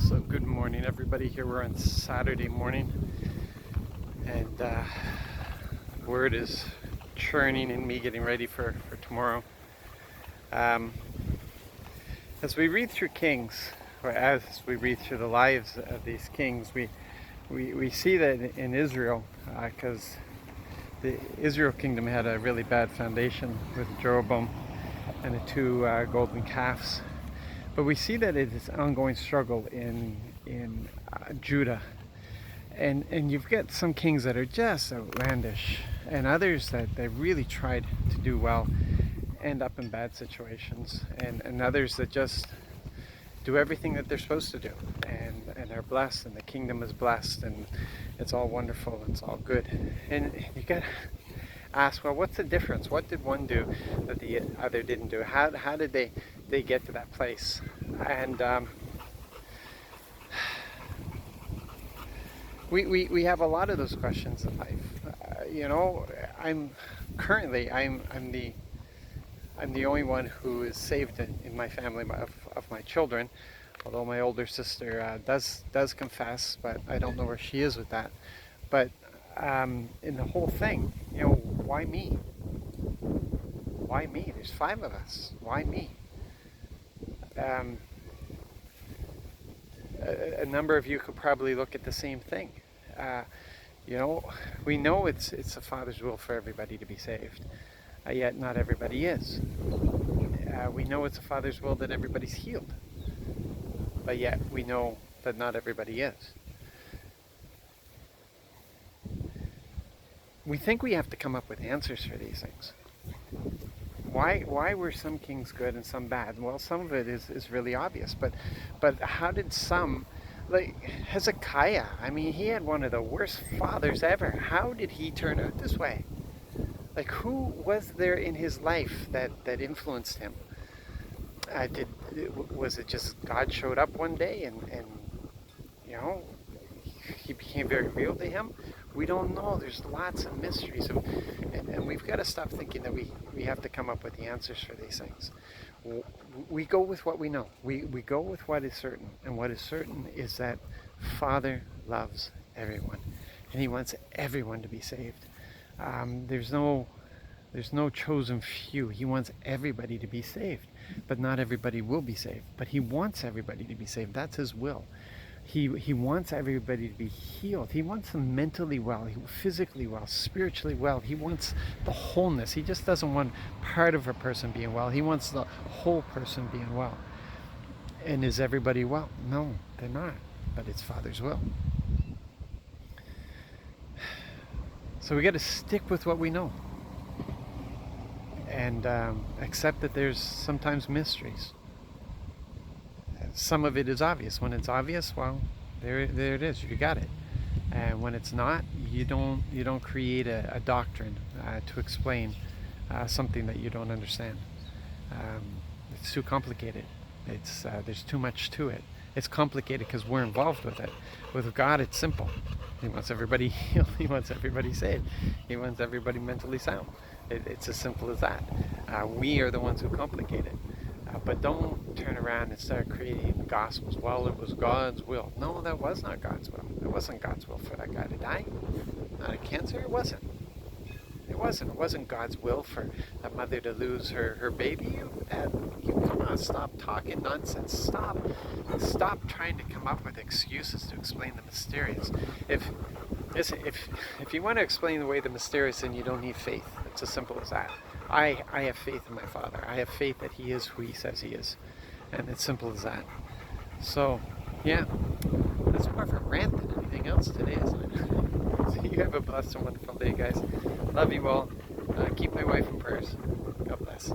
So good morning, everybody. Here we're on Saturday morning, and word is churning in me, getting ready for tomorrow. Um, as we read through Kings, or as we read through the lives of these kings, we see that in Israel, because the Israel kingdom had a really bad foundation with Jeroboam and the two golden calves. But we see that it is an ongoing struggle in Judah, and you've got some kings that are just outlandish, and others that they really tried to do well end up in bad situations, and others that just do everything that they're supposed to do, and they're blessed, and the kingdom is blessed, and it's all wonderful, and it's all good. And you got to ask, well, what's the difference? What did one do that the other didn't do? How did they get to that place? And we have a lot of those questions in life. I'm the only one who is saved in my family of my children, although my older sister does confess, but I don't know where she is with that. But in the whole thing, why me? Why me? There's five of us. Why me? A number of you could probably look at the same thing. Uh, we know it's the Father's will for everybody to be saved, yet not everybody is. We know it's the Father's will that everybody's healed, but yet we know that not everybody is. We think we have to come up with answers for these things. Why were some kings good and some bad? Well, some of it is really obvious, but how did some, like Hezekiah, I mean, he had one of the worst fathers ever. How did he turn out this way? Like, who was there in his life that influenced him? Was it just God showed up one day and you know he became very real to him? We don't know. There's lots of mysteries, and we've got to stop thinking that we have to come up with the answers for these things. We go with what we know. We go with what is certain, and what is certain is that Father loves everyone, and He wants everyone to be saved. There's no chosen few. He wants everybody to be saved, but not everybody will be saved. But He wants everybody to be saved. That's His will. He wants everybody to be healed. He wants them mentally well, physically well, spiritually well. He wants the wholeness. He just doesn't want part of a person being well. He wants the whole person being well. And is everybody well? No, they're not. But it's Father's will. So we got to stick with what we know, and accept that there's sometimes mysteries. Some of it is obvious. When it's obvious, well, there it is. You got it. And when it's not, you don't create a doctrine to explain something that you don't understand. It's too complicated. There's too much to it. It's complicated because we're involved with it. With God, it's simple. He wants everybody healed. He wants everybody saved. He wants everybody mentally sound. It's as simple as that. We are the ones who complicate it. But don't turn around and start creating gospels. Well, it was God's will. No, that was not God's will. It wasn't God's will for that guy to die. Not of cancer, it wasn't. It wasn't God's will for that mother to lose her baby. You come on, stop talking nonsense. Stop trying to come up with excuses to explain the mysterious. If you want to explain away the mysterious, then you don't need faith. It's as simple as that. I have faith in my Father. I have faith that He is who He says He is. And it's simple as that. So, yeah, that's more of a rant than anything else today, isn't it? So you have a blessed and wonderful day, guys. Love you all. Keep my wife in prayers. God bless.